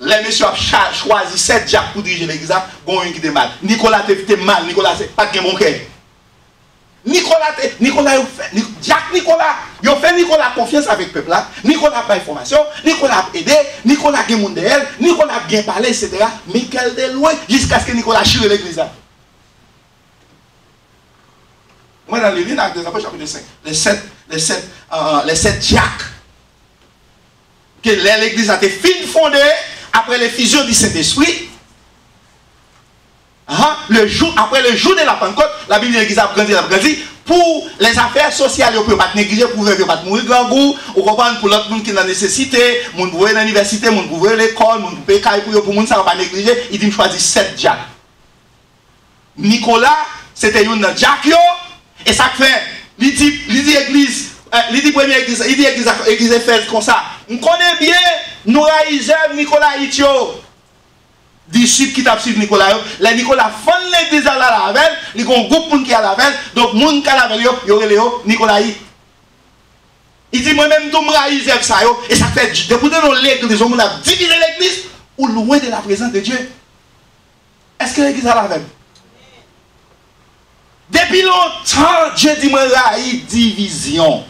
Les messieurs ont choisi 7 diacres pour diriger l'église, bon un qui était mal. Nicolas était mal, Nicolas c'est pas de mon cœur. Nicolas, Jacques Nicolas, il a fait Nicolas confiance avec le peuple là. Nicolas pas information, Nicolas a aidé, Nicolas a gagné monde d'elle, Nicolas a bien parlé, etc. Michael de loin jusqu'à ce que Nicolas chire l'église là. Moi dans le livre d'Actes des Apôtres chapitre 5, les 7 diacres que l'église a été fondée après l'effusion du Saint-Esprit. Après le jour de la Pentecôte, la Bible dit l'église a grandi. Pour les affaires sociales, on ne peut pas négliger, pour ne pas mourir grand goût, on comprend pour l'autre monde qui est dans la nécessité, on peut aller à l'université, on peut aller à l'école, on peut payer pour le monde, ça ne va pas négliger. Il dit, je choisis 7 Jack. Nicolas, c'était un Jack, et ça fait, il dit église, il dit première église, il dit église Éphèse comme ça. On connaît bien, nous réalisons Nicolas Itio. Disciples qui t'a suivi Nicolas, les Nicolas font l'église à la Lavelle, ils ont un groupe qui a la Lavelle, donc moun qui a la Lavelle, il y aurait Léo, Nicolas. Il dit moi-même, tout me réalise ça, et ça fait, depuis que l'église, on a divisé l'église, ou loin de la présence de Dieu. Est-ce que l'église a la Lavelle? Depuis longtemps, Dieu dit moi, division.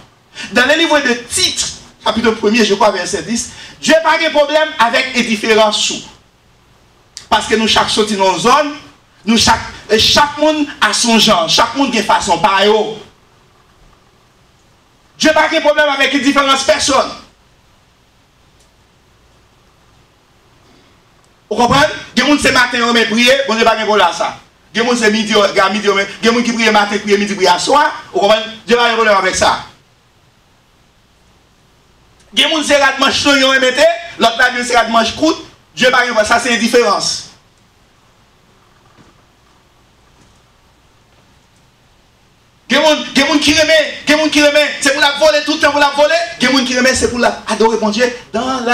Dans le livre de Titre, chapitre 1er, je crois, verset 10, Dieu n'a pas de problème avec les différents sous. Parce que nous, chaque sorti dans une zone, nous, chaque monde a son genre, chaque monde a façon pareille. Dieu n'a pas de problème avec les différentes personnes. Vous comprenez? Il y a des gens qui matin, on prier, bon Dieu n'a pas de problème à ça. Il y a des gens qui midi, il y a des gens qui prient matin, prient midi, prient à soir. Vous comprenez? Dieu n'a pas de problème avec ça. Il y a des gens qui se manche l'autre là, se manche courte. Dieu n'a pas de problème, ça c'est une différence. Il y a des gens qui remet, c'est pour la voler tout le temps, pour la voler. Il y a des gens qui remet, c'est pour la adorer mon Dieu dans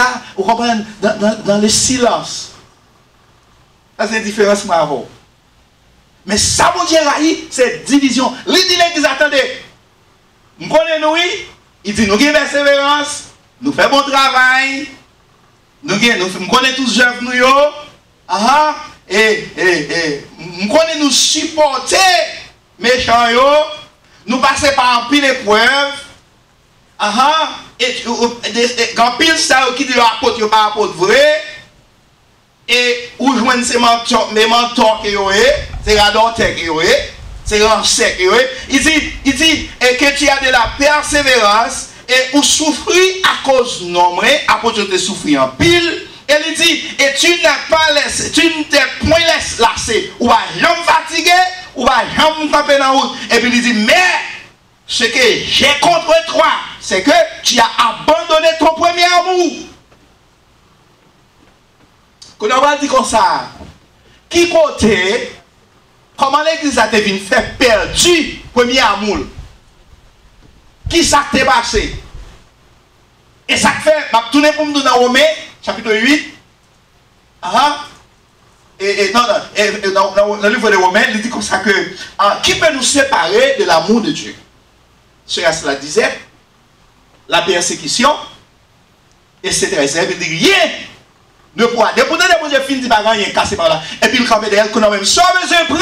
le silence. Ça c'est une différence, bravo. Mais ça, mon Dieu, c'est division. Il dit l'église, attendez, nous connaissons, il dit nous avons persévérance, nous faisons bon travail, nous connaissons tous les jeunes, nous connaissons nous supporter méchants, nous passons par un pile d'épreuves, et quand pile ça qui dit apôtre par apôtre vrai, et où joindre ces mentors qui ont c'est radoteur qui ont c'est rancé qui ont il dit et que tu as de la persévérance et ou souffrir à cause nombré apôtre te souffrir en pile. Et il dit, et tu n'es pas laissé, tu ne t'es point lassé, ou pas jamais fatigué, ou pas jamais camper dans la route. Et puis il dit, mais ce que j'ai contre toi, c'est que tu as abandonné ton premier amour. Quand on va dire comme ça, qui côté, comment l'église a été fait perdu premier amour? Qui ça t'est passé? Et ça fait, je vais tourner pour me donner dans Romains, chapitre 8. Dans le livre de Romains, il dit comme ça que qui peut nous séparer de l'amour de Dieu? Cela disait, la persécution, etc. Il dit rien ne pourra. Depuis que Dieu finit par rien cassé par là. Et puis il campe derrière qu'on a même soit besoin prend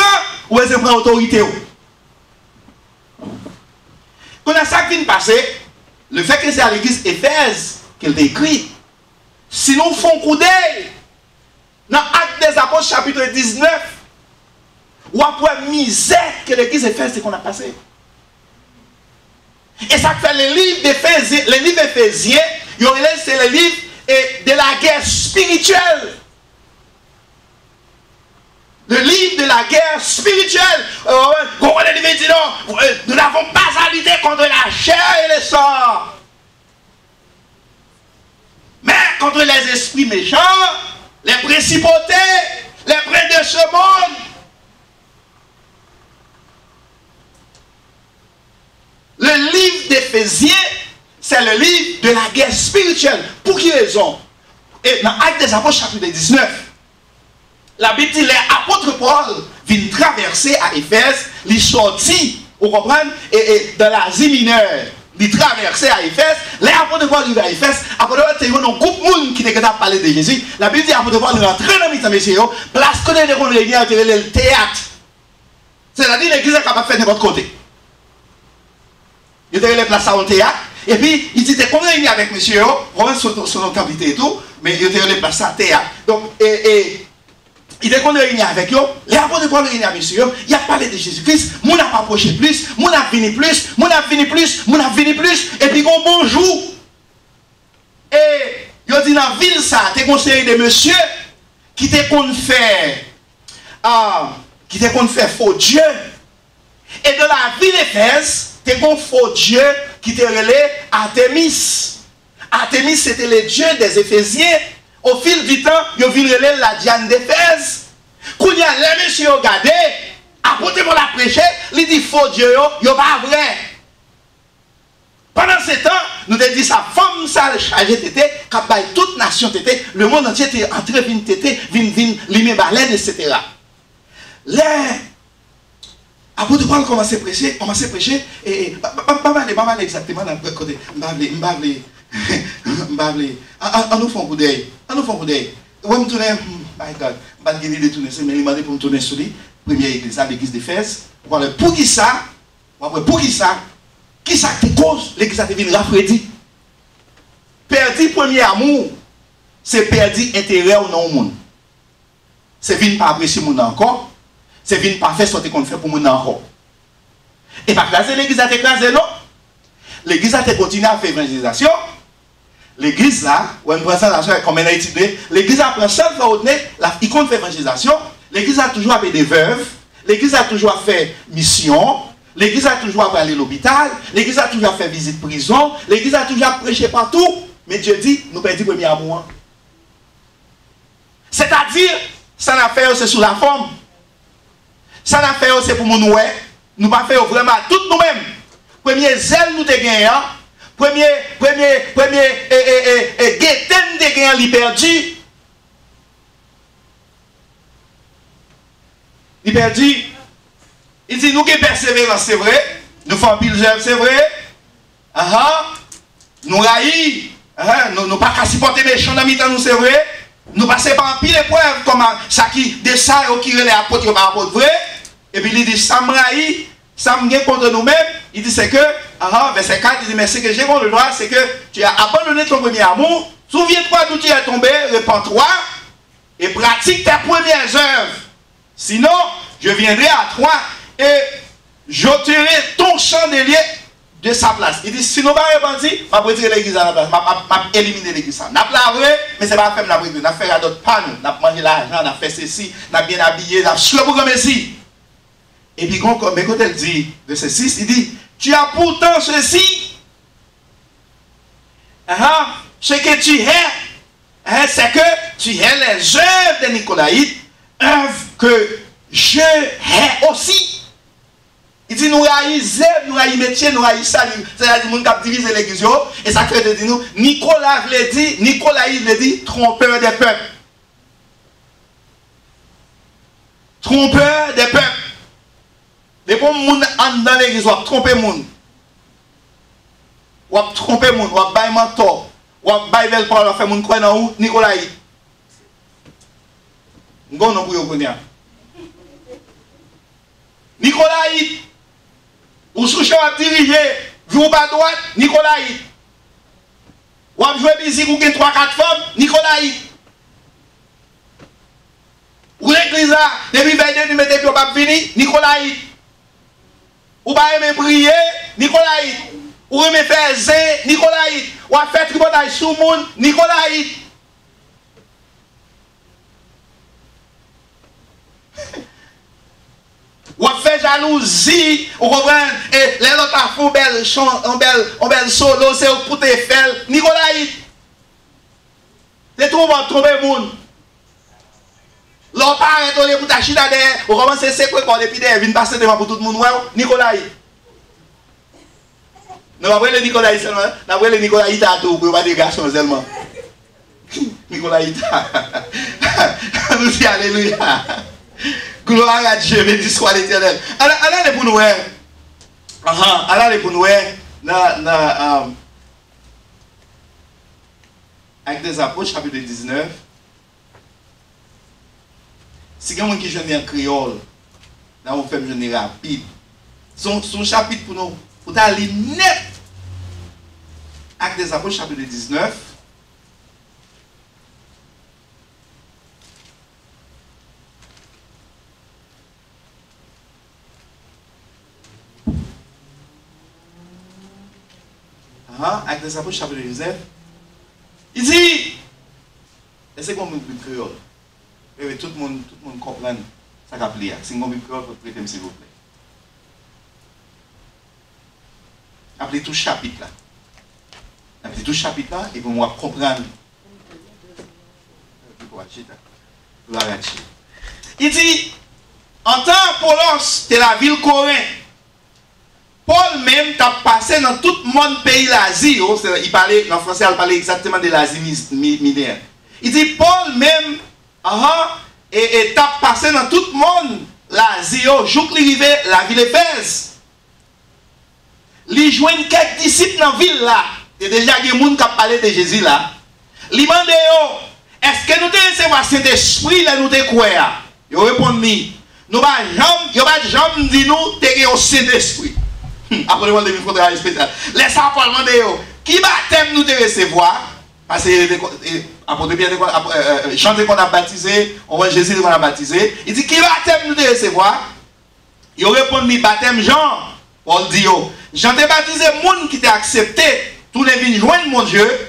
ou besoin prend autorité. Quand on a ça qui vient passer, le fait que c'est à l'église Éphèse qu'elle écrit, si nous faisons coup d'œil, dans Actes des Apôtres, chapitre 19, ou après misère que l'église Éphèse, c'est qu'on a passé. Et ça fait le livre d'Éphésiens, c'est le livre de la guerre spirituelle. Le livre de la guerre spirituelle. Nous n'avons pas à lutter contre la chair et le sang, mais contre les esprits méchants, les principautés, les princes de ce monde. Le livre d'Éphésiens, c'est le livre de la guerre spirituelle. Pour qui raison? Et dans Actes des Apôtres, chapitre 19, la Bible dit, les apôtres Paul viennent traverser à Éphèse, ils sortis, vous comprenez, et dans l'Asie mineure, ils traversaient à Éphèse, les apôtres Paul arrivent à Éphèse, après il y a un groupe de monde qui était capable de parler de Jésus. La Bible dit, les apôtres Paul rentrent dans le messieurs, place que les réunions, le théâtre. C'est-à-dire l'église est capable de faire n'importe côté. Il était les places au théâtre, et puis il dit, qu'on réunit avec monsieur, on va sur notre quantité et tout, mais il était les places à théâtre. Donc, il était qu'on réunit avec eux, les apôtres Paul réunit avec monsieur, il a parlé de Jésus-Christ, mon a approché plus, mon a fini plus, mon a fini plus, mon a fini plus, et puis qu'on bonjour. Et il a dit dans la ville ça, t'es conseillé de monsieur qui t'est qu'on fait qui te qu'on fait faux Dieu. Et dans la ville d'Éphèse, te qu'on faux Dieu qui te relait Artémis. Artémis, c'était le dieu des Éphésiens. Au fil du temps, il vient relais la Diane d'Éphèse. Quand il y a les messieurs regardé, après pour la prêcher, il dit faux Dieu, il n'est pas vrai. Pendant ce temps, nous avons dit ça, femme ça chargée tété, qui toute nation tété, le monde entier était entré, vin tété, vin limé baleine, etc. Les apôtres Paul commence à prêcher, et pas mal exactement dans le côté, on nous fait un coup d'œil, Ouais, me tourner, my God, je ne vais pas de tourner, mais il m'a dit pour me tourner sur lui, première église, l'église d'Éphèse, voilà, pour qui ça, qui ça qui cause l'église a devenu rafraîchie. Perdu premier amour, c'est perdu intérêt ou non au monde. C'est venu pas apprécier le monde encore, c'est venu pas faire ce qu'on fait pour le monde encore. Et pas craser l'église a écrasé, non? L'église a continué à faire évangélisation. L'église là, où on prend ça comme elle a étudié, l'église a pris chaque fois il compte faire évangélisation. L'église a toujours fait des veuves, l'église a toujours fait mission, l'église a toujours allé à l'hôpital, l'église a toujours fait visite prison, l'église a toujours prêché partout. Mais Dieu dit, nous perdons le premier amour. C'est-à-dire, ça n'a fait c'est sous la forme. Ça n'a fait c'est pour nous, nous pas faire vraiment tout nous-mêmes. Premier zèle nous te gagné, premier guetten de gagné li perdu. Il perdu. Il dit nous qui persévérance, c'est vrai. Nous faisons pile c'est vrai. Nous raillons. Nous pas qu'à supporter les méchants dans nous, c'est vrai. Nous passons par pile épreuve comme ça qui descend ou qui relève apôtre par apôtre vrai. Et puis il dit ça me raille, ça me gagne contre nous-mêmes. Il dit c'est que, verset 4, il dit mais ce que j'ai contre le droit, c'est que tu as abandonné ton premier amour. Souviens-toi d'où tu es tombé, repens-toi et pratique tes premières œuvres. Sinon, je viendrai à toi et j'ôterai ton chandelier de sa place. Il dit, si nous ne pas repentir, je vais retirer l'église à la place. Je vais éliminer l'église. Nous avons lavé, mais ce n'est pas faire la brique. Nous avons fait d'autres panneaux. Nous avons mangé l'argent, nous avons fait ceci, nous avons bien habillé, nous avons sur le programme ici. Et puis, quand elle dit, verset 6, il dit, tu as pourtant ceci. Ce que tu es, c'est que tu es les œuvres de Nicolaïde, œuvres que je hais aussi. Il dit nous haïssons, nous haïssons métier, nous haïssons salut. C'est-à-dire que nous avons divisé l'église. Et ça fait de nous, Nicolas le dit, Nicolaïde le dit, trompeur des peuples. Trompeur des peuples. Les bons gens entrent dans l'église, on tromper les gens. On tromper les gens, on bailler mentor. On bailler le parole, on fait les gens croire dans où Nicolaïde. Nous avons pour vous Nicolaïde. Ou souche à diriger, vous pas droite, Nicolaïde. Ou à jouer musique ou 3-4 femmes, Nicolaïde. Ou l'église là, depuis 22 nous mettez puis pas fini, Nicolaïde. Ou pas aimer prier, Nicolaïde. Ou aimer faire zé, Nicolaïde. Ou à faire tripotage sous monde, Nicolaïde. Ou fait jalousie, ou comprenez, et les autres font belle chant, un bel solo, c'est pour te faire, Nicolaïde. C'est tout, on va tromper le monde. L'autre arrête, on est pour ta chita derrière, on commence à séquer quand depuis derrière, vient passer devant pour tout le monde, Nicolaïde. Nous avons le Nicolaïde seulement, nous avons le Nicolaïde à tout, pour pas des garçons seulement. Nicolaïde. Nous disons alléluia. Gloire à Dieu, béni soit l'Éternel. Allez pour nous, allez pour nous, avec des apôtres, chapitre 19. Si quelqu'un qui jeûne en créole, là on fait jeûner rapide. Son chapitre pour nous, pour aller net. Avec des apôtres, chapitre 19. Avec des apôtres, chapitre 19. Il dit, et c'est comme une créole. Et tout le monde comprend Ça va plier. Si vous avez prêtez s'il vous plaît. Appelez tout chapitre là. Appelez tout chapitre là et vous moi comprendre. Il dit, en temps Polos, c'était la ville Corinth. Paul même t'a passé dans tout le monde pays l'Asie. Il parlait, en français, il parlait exactement de l'Asie mineure. Il dit, Paul même, et t'a passé dans tout le monde l'Asie. Jour qu'il arrivait, la ville Éphèse. Il joignent quelques disciples dans la ville là. Il y a déjà des gens qui ont parlé de Jésus là. Il demande, est-ce que nous devons recevoir Saint-Esprit là nous devons croire? Ils répondent, nous ne jamais dit nous devons Saint-Esprit. Après le monde de l'Info spécial. Laissez ça pour demander, qui baptême nous devons recevoir? Parce que apôtre Pierre, chanter qu'on a baptisé, on voit Jésus qu'on a baptisé. Il dit, qui baptême nous devons recevoir? Ils répondent, baptême Jean. Paul dit, Jean t'a baptisé, monde qui t'a accepté, tous les vignes joignent mon Dieu.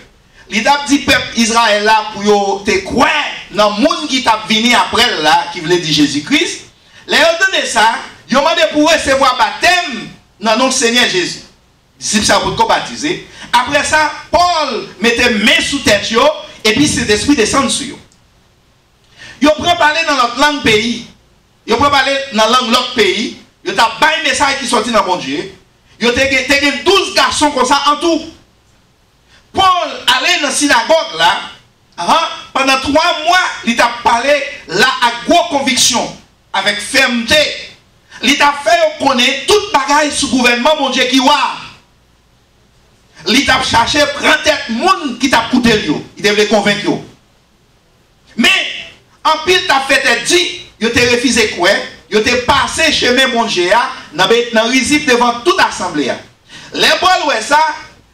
Il a dit peuple Israël là pour te croire dans le monde qui t'a venu après là, qui voulait dire Jésus-Christ. Les donné ça, ils ont demandé pour recevoir baptême dans le nom Seigneur Jésus. Si ça pour baptiser. Après ça, Paul mettait main sous tête et puis cet esprit descend sur eux. Ils ont parler dans notre langue pays. Ils ont parler dans la langue l'autre pays. Ils ont un message qui sorti dans mon Dieu. Ils ont 12 garçons comme ça en tout. Paul allait dans la synagogue là, pendant 3 mois, il t'a parlé là à grosse conviction, avec fermeté. Il t'a fait connaître toute bagaille sous gouvernement, mon Dieu, qui voit. Il t'a cherché, prendre tête, monde qui t'a coûté, il devait convaincre. Mais, en pile, t'as fait dit, il t'a refusé quoi, il t'a passé chemin, mon Dieu, dans le risible devant toute assemblée. Les Paul, ouais, ça.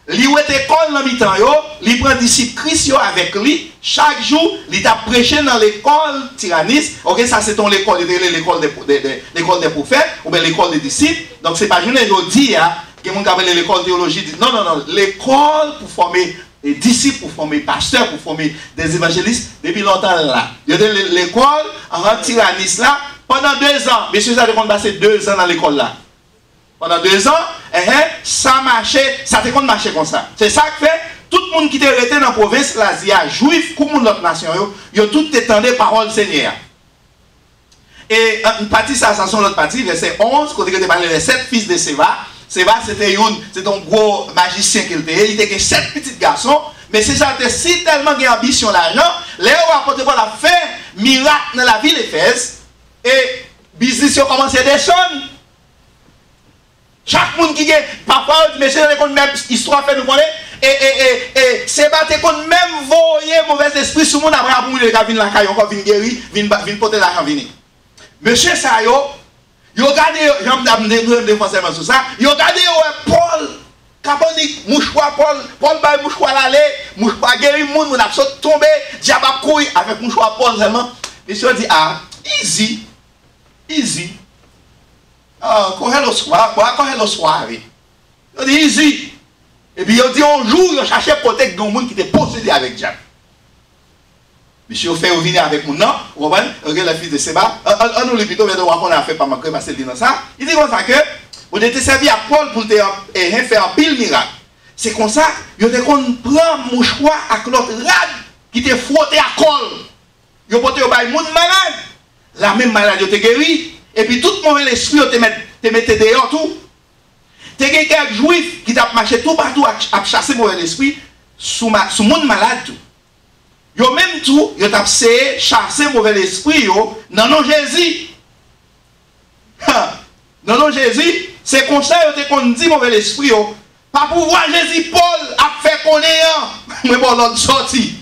Li ou était école dans mi-temps yo, li prend disciple Christ avec lui, chaque jour, li t'a prêché dans l'école tyrannis. OK, ça c'est ton école, l'école des prophètes ou bien l'école des disciples. Donc c'est pas juste aujourd'hui que mon appelle l'école théologie. Non, l'école pour former des disciples, pour former pasteurs, pour former des évangélistes depuis longtemps là. Il y a l'école en tyrannis là pendant 2 ans. Monsieur ça a passé 2 ans dans l'école là. Pendant 2 ans, ça marchait, ça te compte marcher comme ça. C'est ça que fait, tout le monde qui était resté dans la province, l'Asie, juif, comme l'autre nation, ils ont tout étendu parole Seigneur. Et une partie, ça sont l'autre partie, verset 11, quand il parlé des 7 fils de Séva. Séva, c'était un gros magicien qu'il était. Il était 7 petits garçons, mais c'est ça, si tellement d'ambition l'argent, les apôtres la fait miracle dans la ville d'Éphèse, et business a commencé à descendre. Chaque monde qui est, parfois, monsieur, on même histoire fait nous connaître, et c'est battre qu'on même voyer mauvais esprit sur le monde après pour le gars vient la caille, encore vient guérir, vient porter l'argent venir. Monsieur Sayo, il a regardé, j'aime défenser sur ça, il a regardé Paul, Caponique, mouchoir Paul baille mouchoir l'aller, mouchoir guérir monde, on a tombé, diable couille avec mouchoir Paul seulement. Monsieur dit easy. Correr le soir, il dit easy. Et puis il dit un jour, il cherchait côté de monde qui était possédé avec diable. Monsieur fait venir avec mon nom, vous comprenez? Regarde la fille de Séba. On nous plutôt de voir qu'on a fait par ma parce qu'il dit dans ça. Il dit comme ça que vous êtes servi à Paul pour faire un pile miracle. C'est comme ça, il te prend mouchoir avec l'autre rade qui te frotté à col. Il porté au bail monde malade. La même maladie il te guéri. Et puis tout le mauvais esprit te mettait dehors tout. Tu as quelques juifs qui t'a marché tout partout à chasser le mauvais esprit sous le monde malade tout. Yo même tout, yo t'a chasser le mauvais esprit yo dans non Jésus. Dans non Jésus, c'est comme ça yo te qu'on dit mauvais esprit yo. Pas pour voir Jésus Paul a fait connaître mais bon l'autre sorti.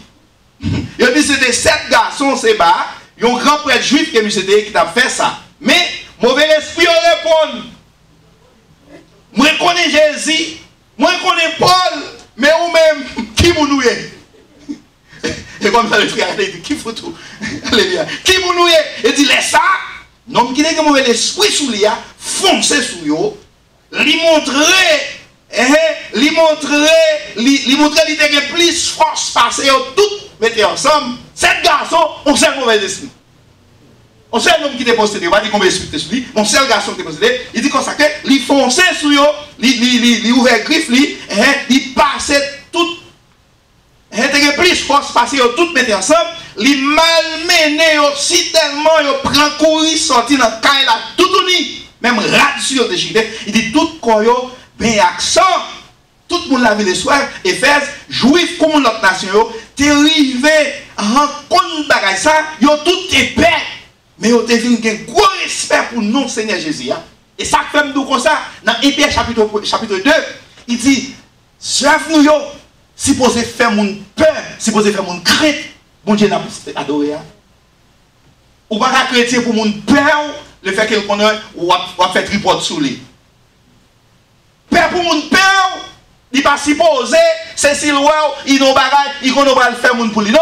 Yo dit c'était 7 garçons c'est bas, yon grand prêtre juif qui t'a fait ça. Mais, mauvais esprit répond. Moi, je connais Jésus, moi, je connais Paul, mais vous-même, qui vous nouez? Et comme ça, le frère, il dit, qui faut tout? Alléluia. Qui vous nouez? Il dit, laisse ça. Non, qui n'est que mauvais esprit sous lui, foncez sous lui, lui montrer, lui montrer, il était plus force, parce que tout mettez ensemble, 7 garçons, on sait mauvais esprit. On seul homme qui était possédé, on va dire qu'on va expliquer sur lui, on seul garçon qui était possédé, il dit comme ça que, il fonçait sur eux, il ouvrait griffe, il passait tout, il y a plus force passer tout mettre ensemble, il malmenait aussi tellement, il prend courir, sorti dans le caille là, tout uni, même rat sur le déchiré, il dit tout corps, ben accent, tout le monde l'a vu le soir, Éphèse, juif comme l'autre nation, t'es arrivé à rencontre bagaille ça, ils ont tout épais. Mais vous avez un gros respect pour nous, Seigneur Jésus. Et ça fait nous comme ça, dans Épée chapitre 2, il dit, serve-nous, si vous faire mon peur, si vous faire mon crainte, bon Dieu n'a pas adoré. Ou pas chrétien pour mon peur, le fait qu'il connaît, ou va faire tripote sous lui. Peur pour mon peur, il n'est pas supposé, c'est si loin, il n'a pas le faire mon pour lui, non.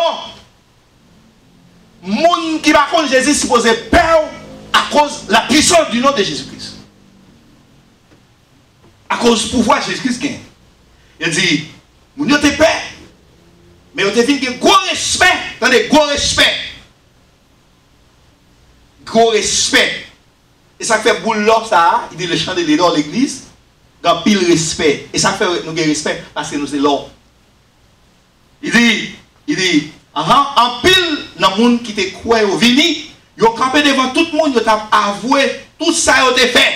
Moun qui va contre Jésus supposé peur à cause de la puissance du nom de Jésus-Christ. À cause du pouvoir de Jésus-Christ. Il dit, moun yo te peur, mais yo te fin que gros respect, attendez, gros respect. Gros respect. Et ça fait boule là, ça, il dit le chant de l'État dans l'église, dans pile respect. Et ça fait nous avons respect parce que nous sommes là. Il dit, en pile, dans le monde qui te croit au vini, ils ont campé devant tout le monde, ils ont avoué tout ça, ils ont fait.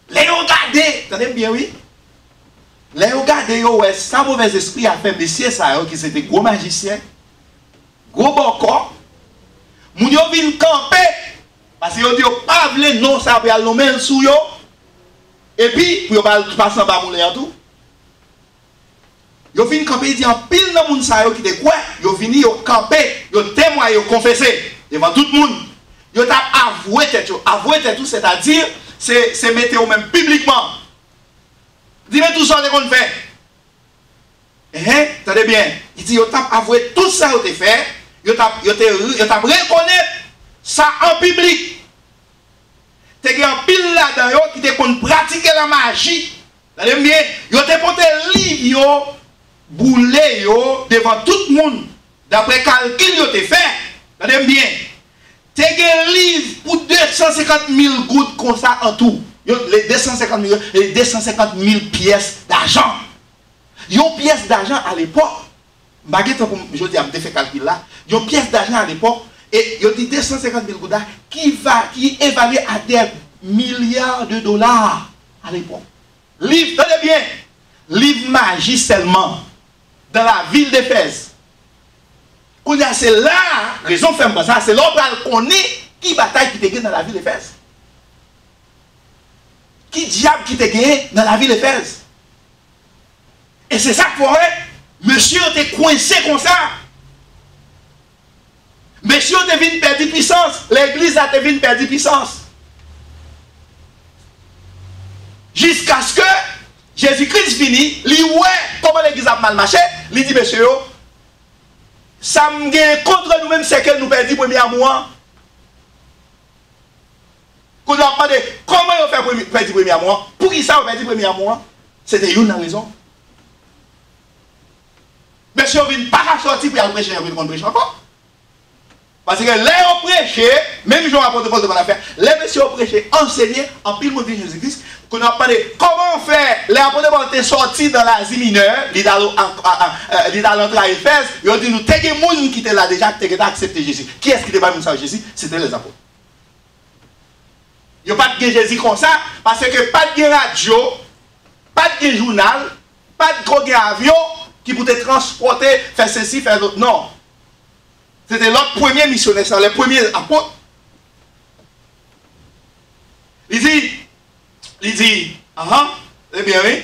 Les ont regardé, attendez bien, oui. Les ont regardé, ouais, sans mauvais esprit a fait messieurs ça, qui c'était gros magicien, gros bon corps. Ils ont venu camper, parce qu'ils ont dit, pas voulu, non, ça va aller nommer sous eux. Et puis, pour ne pas s'en bas mouler tout. Ils ont fini camper, ils disent, en pile dans le monde qui était quoi, ils ont fini, ils ont campé, ils ont témoigné, ils ont confessé devant tout le monde. Ils ont avoué tête, c'est-à-dire, c'est mettre au même publiquement. Dis-moi tout ça qu'on fait. Attendez bien, il dit, ils ont avoué tout ça qu'ils ont fait, ils ont reconnu ça en public. Il y a un pile là-dedans qui ont pratiqué la magie. Attendez bien, ils ont porté livre, boulé devant tout le monde, d'après calcul yo te fait, regardez bien, tu as un livre pour 250 000 gouttes comme ça en tout. Les 250 000 pièces d'argent. Une pièce d'argent à l'époque, je dis, je fait calcul là, une pièce d'argent à l'époque, et il dit 250 000 gouttes qui est évalué à des milliards de dollars à l'époque. Livre, tenez bien, livre magie seulement. Dans la ville d'Éphèse. C'est là, raison fait ça, c'est là qu'on est qui bataille qui te gagne dans la ville d'Éphèse. Qui diable qui te gagne dans la ville d'Éphèse. Et c'est ça pour eux, monsieur était coincé comme ça. Monsieur était venu perdre puissance, l'église a venu perdre puissance. Jusqu'à ce que Jésus-Christ finit, il ouais comment l'église a mal marché, il dit monsieur, ça me gagne contre nous-mêmes, c'est que nous perdons le premier mois. Qu'on a demandé comment on fait perdre le premier mois, pour qui ça on perd le premier mois, c'était une raison. Monsieur vient pas sortir pour aller prêcher, il vient prêcher encore. Parce que là on prêche, même si on rapporte Paul de bonne affaire, les messieurs ont prêché, enseigné en pile de Jésus-Christ. Qu'on a parlé comment on fait, les apôtres sont sortis dans l'Asie mineure, ils dans l'entrée à Éphèse, ils ont dit nous, t'es des gens qui étaient là déjà, qui ont accepté Jésus. Qui est-ce qui était pas mis ça Jésus? C'était les apôtres. Il n'y a pas de Jésus comme ça, parce que pas de radio, pas de journal, pas de gros avion qui pouvait transporter, faire ceci, faire l'autre. Non. C'était l'autre premier missionnaire, les premiers apôtres. Il dit, eh bien oui,